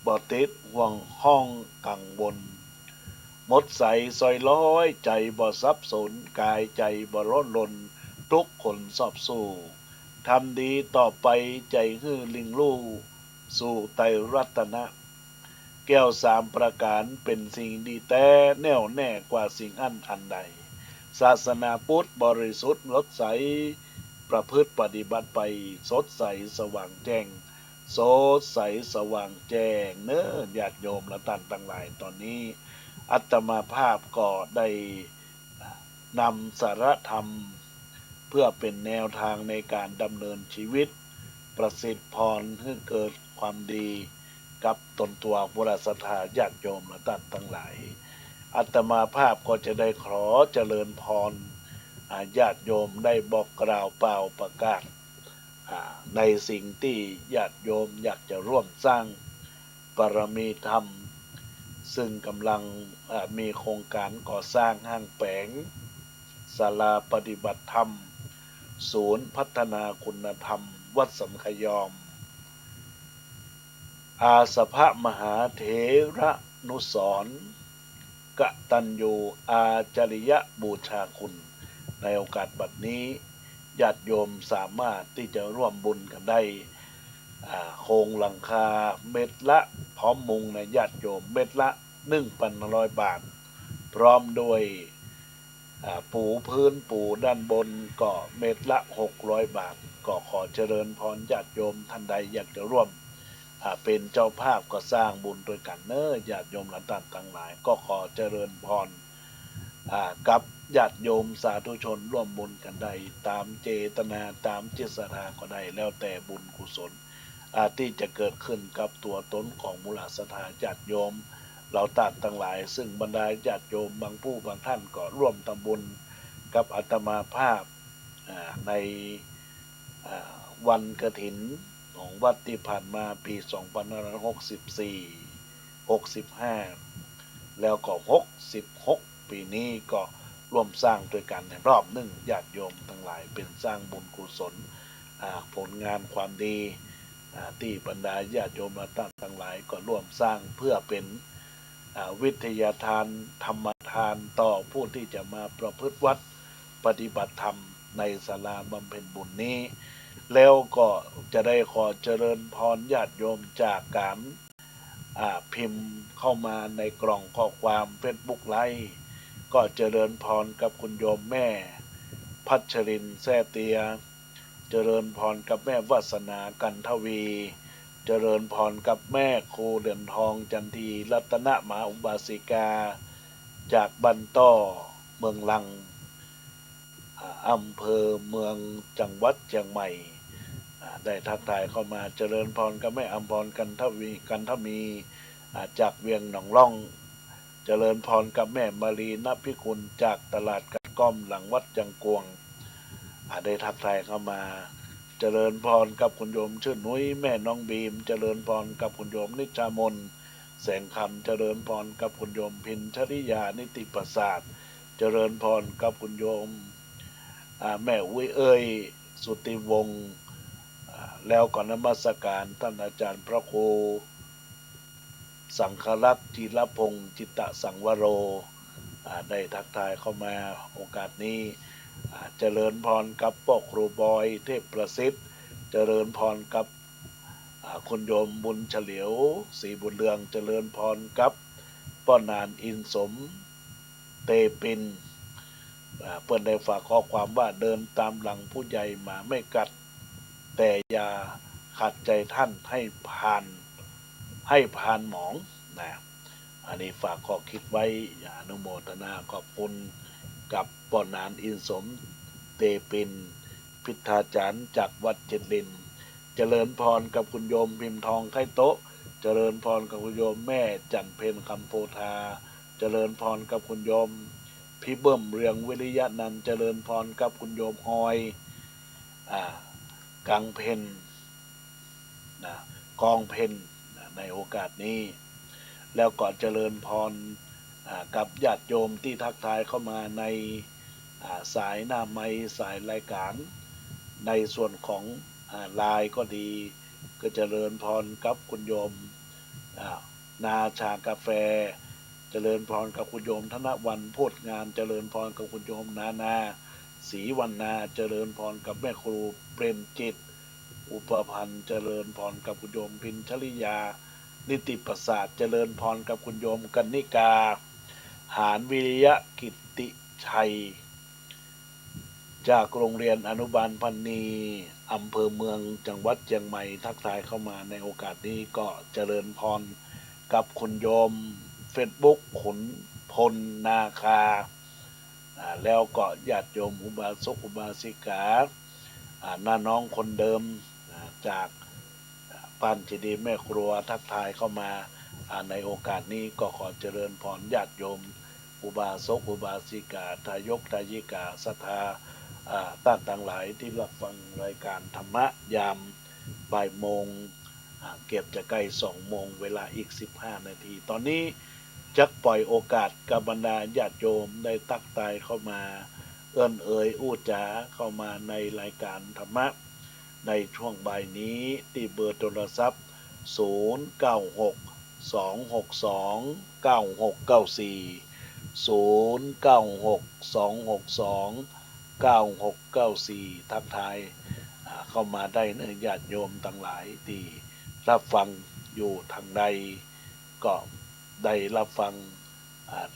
บ่ติดห่วงห้องกังวลหมดใสซอยร้อยใจบ่สับสนกายใจบ่ร้อนรนทุกคนสอบสู้ทำดีต่อไปใจฮื้อลิงลู่สู่ไตรรัตนะแก้ว3ประการเป็นสิ่งดีแต่แน่วแน่กว่าสิ่งอันใดศาสนาพุทธบริสุทธิ์สดใสประพฤติปฏิบัติไปสดใสสว่างแจ้งสดใสสว่างแจ้งเนื้อญาติโยมและท่านทั้งหลายตอนนี้อาตมาภาพก็ได้นำสาระธรรมเพื่อเป็นแนวทางในการดำเนินชีวิตประสิทธิ์พรให้เกิดความดีกับตนตัวบุรศรัทธาญาติโยมและท่านทั้งหลายอาตมาภาพก็จะได้ขอเจริญพรญาติโยมได้บอกกล่าวเปล่าประกาศในสิ่งที่ญาติโยมอยากจะร่วมสร้างบารมีธรรมซึ่งกำลังมีโครงการก่อสร้างห้างแผงศาลาปฏิบัติธรรมศูนย์พัฒนาคุณธรรมวัดสัมขยอมอาสภมหาเถระนุสรณ์กตัญญูอาจริยบูชาคุณในโอกาสบัดนี้ญาติโยมสามารถที่จะร่วมบุญกันได้โครงหลังคาเม็ดละพร้อมมุงในญาติโยมเม็ดละ 1,100 บาทพร้อมด้วยปูพื้นปูด้านบนก็เม็ดละ600 บาทก็ขอเจริญพรญาติโยมท่านใดอยากจะร่วม เป็นเจ้าภาพก็สร้างบุญด้วยกันเนอะญาติโยมหลานต่างทั้งหลายก็ขอเจริญพรกับญาติโยมสาธุชนร่วมบุญกันได้ตามเจตนาตามเจตนาก็ได้แล้วแต่บุญกุศลที่จะเกิดขึ้นกับตัวตนของมูลศรัทธาญาติโยมเราต่างทั้งหลายซึ่งบรรดาญาติโยมบางผู้บางท่านก็ร่วมทำบุญกับอาตมาภาพในวันกฐินของวัดที่ผ่านมาปี2564 65แล้วก็66ปีนี้ก็ร่วมสร้างด้วยกันในรอบหนึ่งญาติโยมทั้งหลายเป็นสร้างบุญกุศลผลงานความดีที่บรรดาญาติโยมทั้งหลายก็ร่วมสร้างเพื่อเป็นวิทยาทานธรรมทานต่อผู้ที่จะมาประพฤติวัดปฏิบัติธรรมในศาลาบำเพ็ญบุญนี้แล้วก็จะได้ขอเจริญพรญาติโยมจากการพิมพ์เข้ามาในกล่องข้อความเฟซบุ๊กไลฟ์ก็เจริญพรกับคุณโยมแม่พัชรินแซ่เตียเจริญพรกับแม่วาสนากันทวีเจริญพรกับแม่ครูเดือนทองจันทีรัตนมหาอุบาสิกาจากบันต้อเมืองลังอำเภอเมืองจังหวัดเชียงใหม่ได้ทักทายเข้ามาเจริญพรกับแม่อำพรกันทมีจากเวียงหนองล่องเจริญพรกับแม่มารีนพิคุณจากตลาดกัดก้อมหลังวัดจังกวงได้ทักทายเข้ามาเจริญพรกับคุณโยมชื่อนุ้ยแม่น้องบีมเจริญพรกับคุณโยมนิจามนแสงคำเจริญพรกับคุณโยมพินชริยานิติประสาทเจริญพรกับคุณโยมแม่อุ้ยเอ้ยสุติวงศ์แล้วก่อนนมัสการท่านอาจารย์พระครูสังฆรักษ์จิรพงศ์จิตตสังวโรได้ทักทายเข้ามาโอกาสนี้เจริญพรกับพ่อครูบอยเทพประสิทธิ์เจริญพรกับคุณโยมบุญเฉลียวศรีบุญเรืองเจริญพรกับป้อนานอินสมเตปินเพื่อนได้ฝากข้อความว่าเดินตามหลังผู้ใหญ่มาไม่กัดแต่อย่าขัดใจท่านให้ผ่านหมองนะอันนี้ฝากข้อคิดไว้อนุโมทนาขอบคุณกับป้อนานอินสมเตปินพิทาจารย์จากวัดเจริญเจริญพรกับคุณโยมพิมพ์ทองไข่โต๊ะเจริญพรกับคุณโยมแม่จันเพนคำโพธาเจริญพรกับคุณโยมพี่เบิ่มเรืองวิริยะนันท์เจริญพรกับคุณโยมออยกังเพนกองเพนในโอกาสนี้แล้วก็เจริญพรกับญาติโยมที่ทักทายเข้ามาในสายหน้าไม้สายรายการในส่วนของไลน์ก็ดีก็เจริญพรกับคุณโยมนาชากาแฟเจริญพรกับคุณโยมธนวันพูดงานเจริญพรกับคุณโยมนาศรีวรรณาเจริญพรกับแม่ครูเปรมจิตอุปพันธ์เจริญพรกับคุณโยมพินชริยานิติประสาทเจริญพรกับคุณโยมกนิกาหานวิริยะกิตติชัยจากโรงเรียนอนุบาลพันนีอำเภอเมืองจังหวัดเชียงใหม่ทักทายเข้ามาในโอกาสนี้ก็เจริญพรกับคุณโยมเฟซบุ๊กขุนพลนาคาแล้วก็ญาติโยมอุบาสกอุบาสิกาน้าน้องคนเดิมจากบ้านเจดีย์แม่ครัวทักทายเข้ามาในโอกาสนี้ก็ขอเจริญพรญาติโยมอุบาสกอุบาสิกาทายกทายิกาศรัทธาท่านทั้งหลายที่รับฟังรายการธรรมะยามบ่ายโมงเก็บจะใกล้2 โมงเวลาอีก15 นาทีตอนนี้จักปล่อยโอกาสกับบรรดาญาติโยมได้ตักตายเข้ามาเอื้อนเอ่ยอู้จ๋าเข้ามาในรายการธรรมะในช่วงบ่ายนี้ที่เบอร์โทรศัพท์0962629694ทักทายเข้ามาได้เนื้อญาติโยมทั้งหลายที่รับฟังอยู่ทางใดก็ได้รับฟัง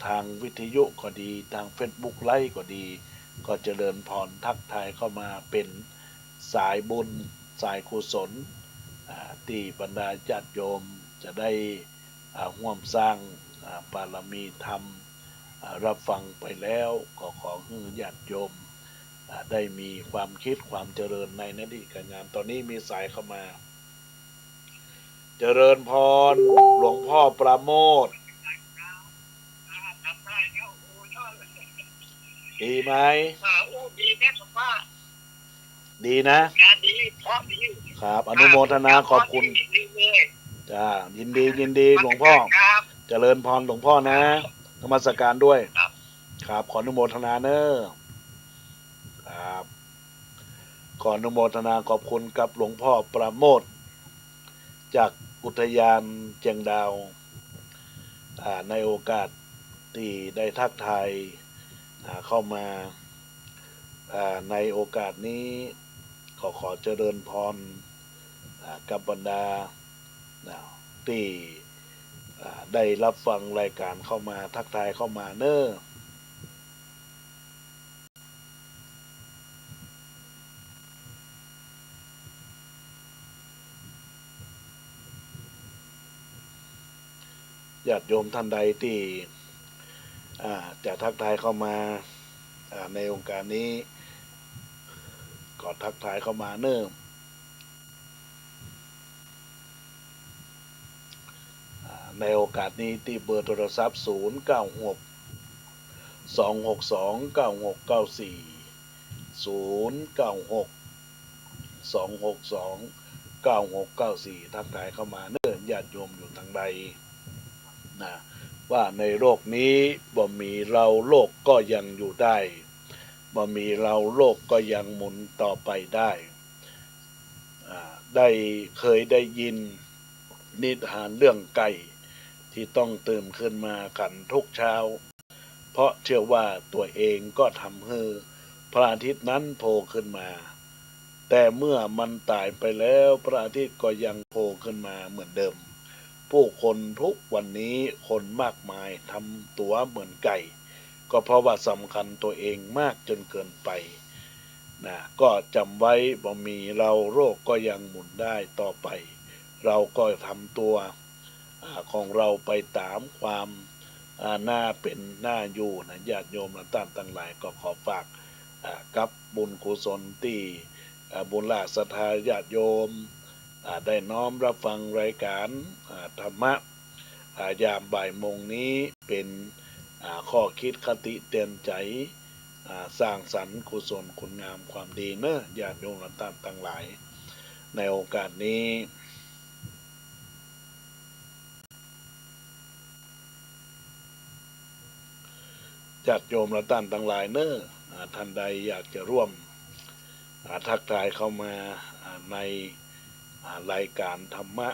ทางวิทยุก็ดีทาง Facebook ไลฟ์ก็ดีก็เจริญพรทักทายเข้ามาเป็นสายบุญสายกุศล ที่บรรดาญาติโยมจะได้ร่วมสร้างบารมีธรรมรับฟังไปแล้วก็ขอให้ญาติโยมได้มีความคิดความเจริญในหน้าที่การงานตอนนี้มีสายเข้ามาเจริญพรหลวงพ่อประโมทดีไหมดีแม่ผมว่าดีนะดีเพราะดีครับอนุโมทนาขอบคุณจ้ายินดีหลวงพ่อเจริญพรหลวงพ่อนะนมัสการด้วยครับขออนุโมทนาเนอะครับขออนุโมทนาขอบคุณกับหลวงพ่อประโมทจากอุทยานเจียงดาวในโอกาสที่ได้ทักทายเข้ามาในโอกาสนี้ขอเจริญพรกับบรรดาที่ได้รับฟังรายการเข้ามาทักทายเข้ามาเนอะญาติโยมท่านใดที่จะทักทายเข้ามาในองค์การนี้ก็ทักทายเข้ามาเนอะในโอกาสนี้ที่เบอร์โทรศัพท์096 262 9694 096 262 9694ทักทายเข้ามาเนอะญาติโยมอยู่ทางใดนะว่าในโลกนี้บ่มีเราโลกก็ยังอยู่ได้บ่มีเราโลกก็ยังหมุนต่อไปได้เคยได้ยินนิทานเรื่องไก่ที่ต้องตื่นขึ้นมากันทุกเช้าเพราะเชื่อว่าตัวเองก็ทำให้พระอาทิตย์นั้นโผล่ขึ้นมาแต่เมื่อมันตายไปแล้วพระอาทิตย์ก็ยังโผล่ขึ้นมาเหมือนเดิมผู้คนทุกวันนี้คนมากมายทำตัวเหมือนไก่ก็เพราะว่าสำคัญตัวเองมากจนเกินไปนะก็จำไว้บ่มีเราโลกก็ยังหมุนได้ต่อไปเราก็ทำตัวของเราไปตามความน่าเป็นน่าอยู่นะญาติโยมและท่านทั้งหลายก็ขอฝากกับบุญกุศลที่บุญหลาศรัทธาญาติโยมได้น้อมรับฟังรายการธรรมะยามบ่ายโมงนี้เป็นข้อคิดคติเตือนใจสร้างสรรค์กุศลคุณงามความดีเนอะญาติโยมและท่านทั้งหลายในโอกาสนี้ญาติโยมและท่านทั้งหลายเนอะท่านใดอยากจะร่วมทักทายเข้ามาในรายการธรรมะ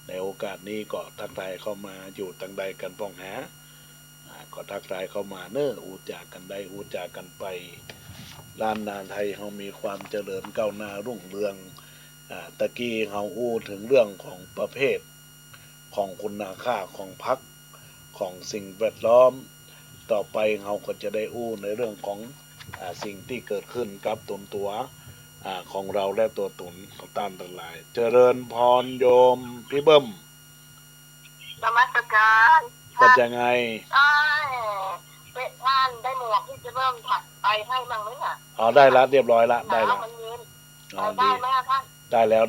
ในโอกาสนี้ก็ทักทายเข้ามาอยู่ทางใดกันป้องหาก็ทักทายเข้ามาเนอะอูจากกันได้อูจากกันไปล้านนาไทยเรามีความเจริญก้าวหน้ารุ่งเรืองตะกี้เราอู้ถึงเรื่องของประเภทของคุณค่าของพรรคของสิ่งแวดล้อมต่อไปเราก็จะได้อู้ในเรื่องของสิ่งที่เกิดขึ้นกับตนตัวของเราและตัวตนของต้านทั้งหลายเจริญพรโยมพี่เบิ้มนมัสการเป็นยังไงเป็นท่านได้หมวกที่จะเริ่มถักไปให้บ้างไหมน่ะได้แล้วเรียบร้อยแล้วได้แล้วมันเย็นได้ไหมท่านได้แล้ว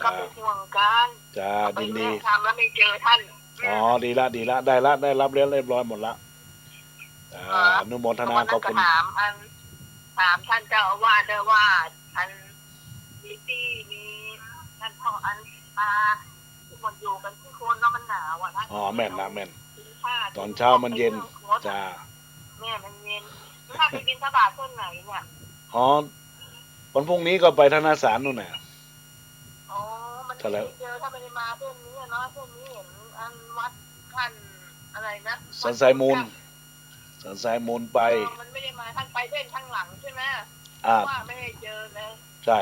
ก็เป็นห่วงกันจ้าดีทำแล้วไม่เจอท่านดีละได้รับเรียบร้อยหมดละอนุโมทนาขอบคุณถามท่านเจ้าอาวาสได้ว่าท่านมีที่มีท่านพ่อที่มันอยู่กันที่โคนแล้วมันหนาวท่านแม่นตอนเช้ามันเย็นจ้าแม่มันเย็นถ้าไปบิณฑบาตเส้นไหนเนี่ยวันพรุ่งนี้ก็ไปธนาสารนู่นน่ะมันเจอถ้าไม่ได้มาเส้นนี้เนาะเส้นนี้เห็นวัดท่านอะไรนะสันทรายมูลไปมันไม่ได้มาท่านไปเส้นข้างหลังใช่ไหมว่าไม่ได้เจอเลยใช่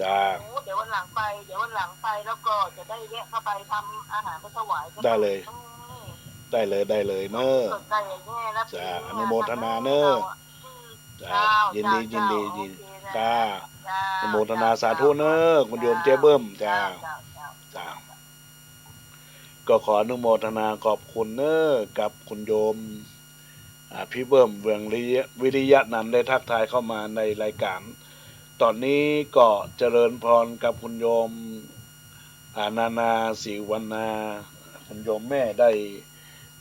จ้าเดี๋ยววันหลังไปแล้วก็จะได้แวะเข้าไปทำอาหารไปถวายได้เลยเนอะจ้าอนุโมทนาเนอะจ้ายินดี จ้า จ้า อนุโมทนาสาธุเนอะคุณโยมเจ๊เบิ้มจ้า จ้าก็ขออนุโมทนาขอบคุณเนอะกับคุณโยมพี่เบิ้มเวงวิริยะนันท์ได้ทักทายเข้ามาในรายการ ตอนนี้ก็เจริญพรกับคุณโยมนานาศรีวรรณาคุณโยมแม่ได้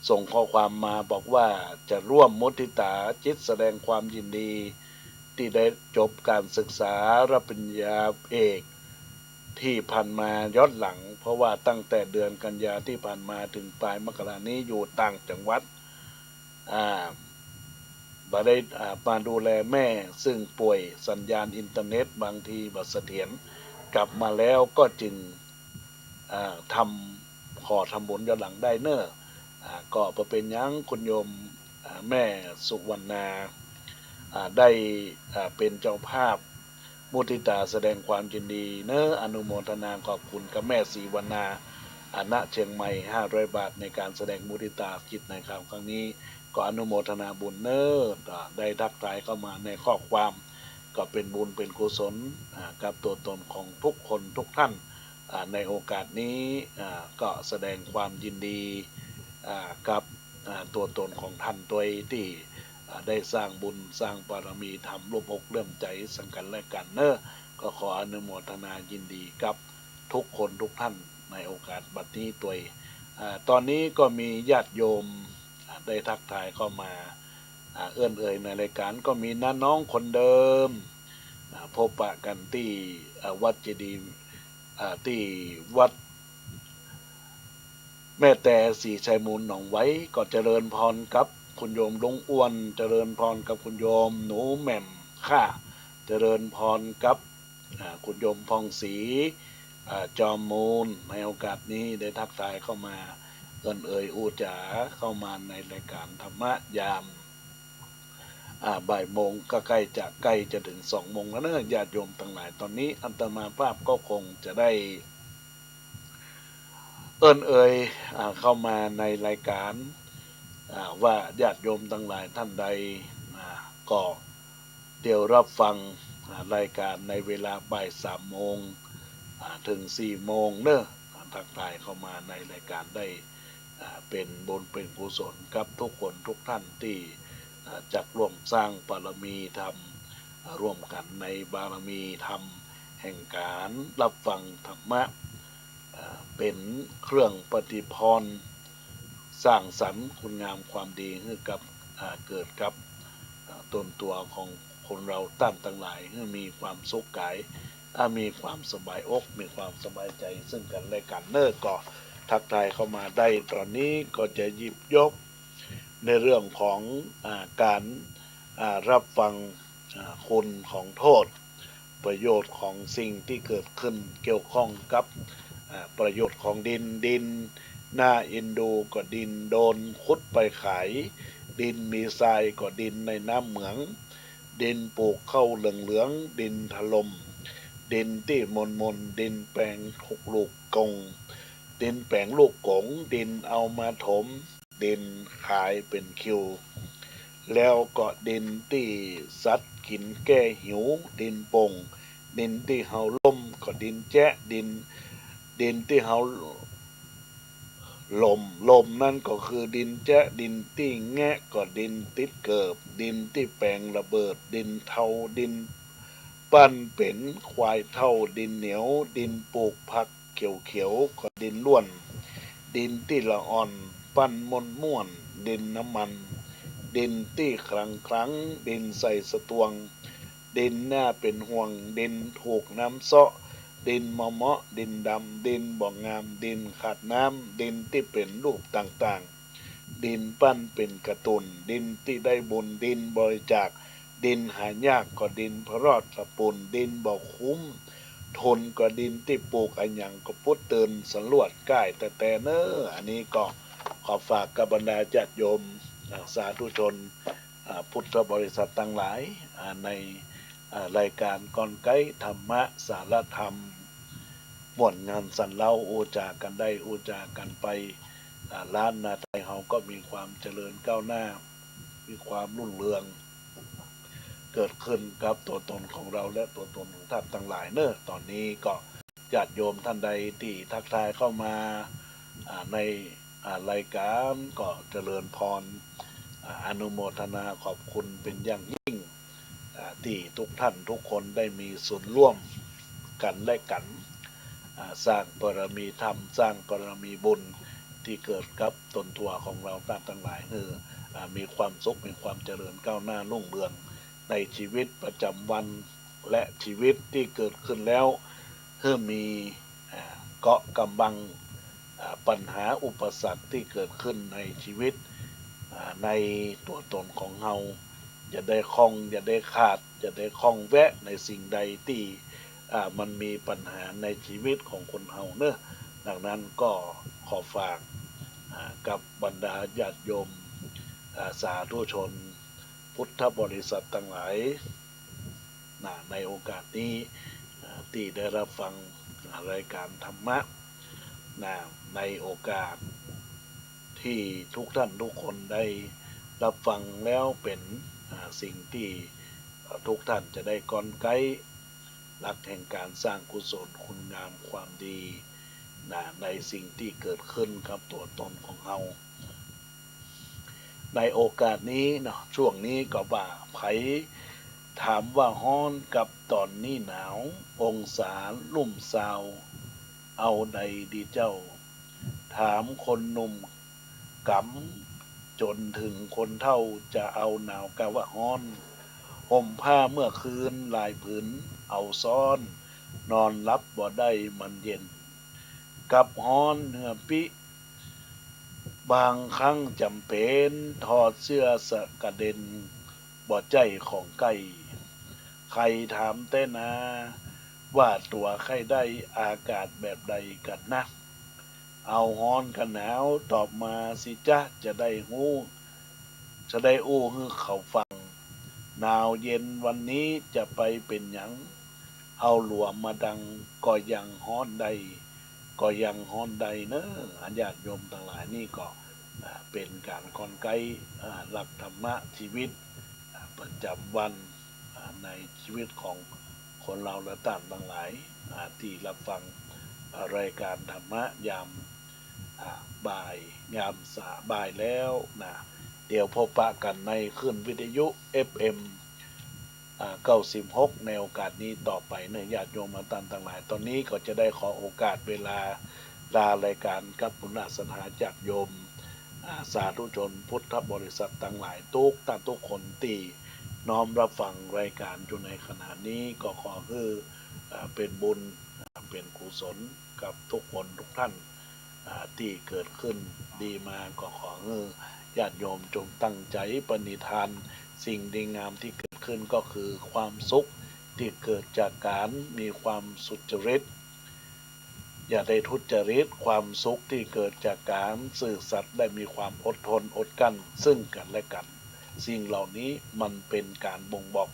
ส่งข้อความมาบอกว่าจะร่วมมุทิตาจิตแสดงความยินดีที่ได้จบการศึกษารับปริญญาเอกที่ผ่านมาย้อนหลังเพราะว่าตั้งแต่เดือนกันยาที่ผ่านมาถึงปลายมกรานี้อยู่ต่างจังหวัดบ่ได้มาดูแลแม่ซึ่งป่วยสัญญาณอินเทอร์เน็ตบางทีบ่เสถียรกลับมาแล้วก็จึงขอทำบุญย้อนหลังได้เนอะก็เป็นยังคุณโยมแม่สุวรรณาได้เป็นเจ้าภาพมุทิตาแสดงความยินดีเนอะอนุโมทนาขอบคุณกับแม่ศรีวรรณาณเชียงใหม่500 บาทในการแสดงมุทิตาจิตในครั้งนี้ก็อนุโมทนาบุญเนอะได้ทักทายเข้ามาในข้อความก็เป็นบุญเป็นกุศลกับตัวตนของทุกคนทุกท่านในโอกาสนี้ก็แสดงความยินดีกับตัวตนของท่านตัวที่ได้สร้างบุญสร้างบารมีทำร่วมอกร่วมใจสังกันและกันเนอะก็ขออนุโมทนายินดีกับทุกคนทุกท่านในโอกาสบัดนี้ตัวตอนนี้ก็มีญาติโยมได้ทักทายเข้ามาเอื้อนเอ่ยในรายการก็มีน้าน้องคนเดิมพบปะกันที่วัดเจดีย์ที่วัดแม่แต่สีชัยมูลหนองไว้ก็เจริญพรกับคุณโยมลุงอ้วนเจริญพรกับคุณโยมหนูแหม่มข้าเจริญพรกับคุณโยมพองศรีจอมมูลในโอกาสนี้ได้ทักทายเข้ามาเอินเอ่ยอูจ๋าเข้ามาในรายการธรรมะยามบ่ายโมงก็ใกล้จะถึง2 โมงแล้วนะญาติโยมทั้งหลายตอนนี้อัตมาภาพก็คงจะได้เอินเอ่ยเข้ามาในรายการว่าญาติโยมทั้งหลายท่านใดก็เดี๋ยวรับฟังรายการในเวลาบ่าย3 โมงถึง4 โมงเนอะทักทายเข้ามาในรายการได้เป็นบุญเป็นกุศลกับทุกคนทุกท่านที่จักร่วมสร้างบารมีธรรมร่วมกันในบารมีธรรมแห่งการรับฟังธรรมะเป็นเครื่องปฏิพรสร้างสรรค์คุณงามความดีให้กับเกิดกับตนตัวของคนเราตั้งทั้งหลายให้มีความสุขกายมีความสบายอกมีความสบายใจซึ่งกันและกันเนอะก็ทักทายเข้ามาได้ตอนนี้ก็จะหยิบยกในเรื่องของการรับฟังคุณของโทษประโยชน์ของสิ่งที่เกิดขึ้นเกี่ยวข้องกับประโยชน์ของดินหน้าอินดูก็ดินโดนขุดไปขายดินมีทรายก็ดินในน้ำเหมืองดินปลูกเข้าเหลืองดินถล่มดินที่มนดินแปลงลูกกงดินแปลงลูกกงดินเอามาถมดินขายเป็นคิวแล้วก็ดินที่สัตว์กินแก้หิวดินปงดินที่เฮาล่มก็ดินแจ๊ะดินที่เฮาลมนั่นก็คือดินแจ๊ะดินที่แงะก็ดินติดเกิบดินที่แปลงระเบิดดินเทาดินปั้นเป็นควายเท่าดินเหนียวดินปลูกผักเขียวก็ดินล้วนดินที่ละอ่อนปั้นม่วนดินน้ำมันดินที่ครั้งดินใส่สตวงดินหน้าเป็นห่วงดินถูกน้ำเซาะดินมะเมาะดินดำดินบ่องามดินขาดน้ำดินที่เป็นรูปต่างๆดินปั้นเป็นกระตุนดินที่ได้บุญดินบริจาคดินหายากก็ดินพระรอดสปุนดินบ่คุ้มทนก็ดินที่ปลูกอันหยังก็พุทธเตือนสำรวจใกล้แต่เนออันนี้ก็ขอฝากกับบรรดาญาติโยมสาธุชนพุทธบริษัททั้งหลายในรายการกอนไกธรรมะสารธรรมม่วนงานสันเล่าโอจากันได้โอจากันไปล้านนาไทยเฮาก็มีความเจริญก้าวหน้ามีความรุ่งเรือง เกิดขึ้นกับตัวตนของเราและตัวตนของท่านทั้งหลายเนอะตอนนี้ก็ญาติโยมท่านใดที่ทักทายเข้ามาในรายการก็เจริญพรอนุโมทนาขอบคุณเป็นอย่างยิ่งที่ทุกท่านทุกคนได้มีส่วนร่วมกันและกันสร้างบารมีธรรมสร้างบารมีบุญที่เกิดกับตนตัวของเราท่านทั้งหลายมีความสุขมีความเจริญก้าวหน้ารุ่งเรืองในชีวิตประจำวันและชีวิตที่เกิดขึ้นแล้วมีเกาะกำบังปัญหาอุปสรรคที่เกิดขึ้นในชีวิตในตัวตนของเราอย่าได้คล้องอย่าได้ขาดอย่าได้คล้องแวะในสิ่งใดที่มันมีปัญหาในชีวิตของคนเราเนอะดังนั้นก็ขอฝากกับบรรดาญาติโยมสาธุชนพุทธบริษัททั้งหลายในโอกาสนี้ที่ได้รับฟังรายการธรรมะในโอกาสที่ทุกท่านทุกคนได้รับฟังแล้วเป็นสิ่งที่ทุกท่านจะได้กลไกหลักแห่งการสร้างกุศลคุณงามความดีในสิ่งที่เกิดขึ้นกับตัวตนของเราในโอกาสนี้เนาะช่วงนี้ก็ว่าไผถามว่าฮ้อนกับตอนนี้หนาวองศาลุ่มซาวเอาใดดีเจ้าถามคนหนุ่มกำจนถึงคนเฒ่าจะเอาหนาวกะว่าฮ้อนห่มผ้าเมื่อคืนลายผืนเอาซ้อนนอนรับบ่ได้มันเย็นกับฮ้อนเนื้อปิบางครั้งจำเป็นถอดเสื้อสะกระเด็นบ่ใจของไก่ใครถามแต่นาว่าตัวใครได้อากาศแบบใดกันนะเอาฮ้อนกันหนาวตอบมาสิจ๊ะจะได้ฮู้จะได้อู้ให้เขาฟังหนาวเย็นวันนี้จะไปเป็นหยังเอาหลวมมาดังก็ยังฮ้อนใดก็ยังฮ้อนใดเนอะญาติโยมทั้งหลายนี่ก็เป็นการกลไกหลักธรรมะชีวิตประจำวันในชีวิตของคนเราและต่างทั้งหลายที่รับฟังรายการธรรมะยามบ่ายยามบ่ายแล้วนะเดี๋ยวพบปะกันในขึ้นวิทยุ FM 96ในโอกาสนี้ต่อไปเนื่องญาติโยมต่างหลายตอนนี้ก็จะได้ขอโอกาสเวลาลารายการกับปุณณสถานจากโยมสาธุชนพุทธบริษัทต่างหลายทุกคนที่น้อมรับฟังรายการอยู่ในขณะนี้ก็ขอให้เป็นบุญเป็นกุศลกับทุกคนทุกท่านที่เกิดขึ้นดีมาก็ขอให้ญาติโยมจงตั้งใจปณิธานสิ่งดีงามที่เกิดขึ้นก็คือความสุขที่เกิดจากการมีความสุจริตอย่าได้ทุจริตความสุขที่เกิดจากการซื่อสัตย์และมีความอดทนอดกลั้นซึ่งกันและกันสิ่งเหล่านี้มันเป็นการบ่งบอก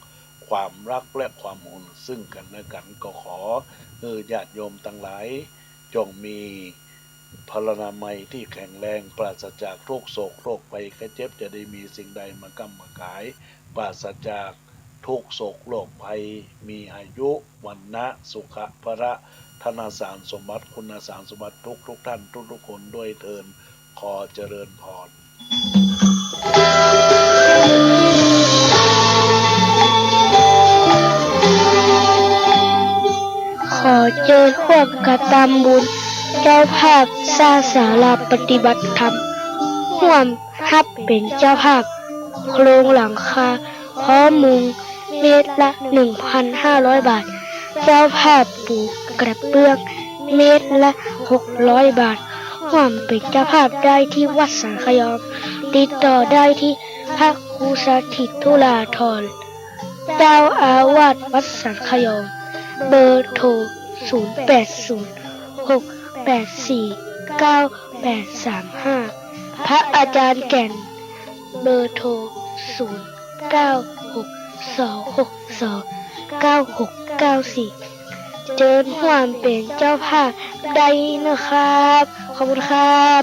ความรักและความห่วงซึ่งกันและกันก็ขอญาติโยมทั้งหลายจงมีพลานามัยที่แข็งแรงปราศจากโรคโศกโรคภัยไข้เจ็บจะได้มีสิ่งใดมากำมากายปราศจากทุกโศกโรคภัยมีอายุวันนะสุขะพระธนสารสมบัติคุณสารสมบัติทุกท่านทุกคนด้วยเทินขอเจริญพรขอเชิญร่วมกระทำบุญเจ้าภาพสร้างศาลาปฏิบัติธรรมร่วมฮับเป็นเจ้าภาพโครงหลังคาพร้อมมุงเมตรละ 1,500 บาทเจ้าภาพปลูกกระเบื้องเมตรละ 600 บาทร่วมเป็นเจ้าภาพได้ที่วัดสังขยอมติดต่อได้ที่พระครูสถิตธุลาธรเจ้าอาวาสวัดสังขยอมเบอร์โทร 0806849835 พระอาจารย์แก่นเบอร์โทร 0962629694 เจิญร่วมเป็นเจ้าภาพได้นะครับ ขอบคุณครับ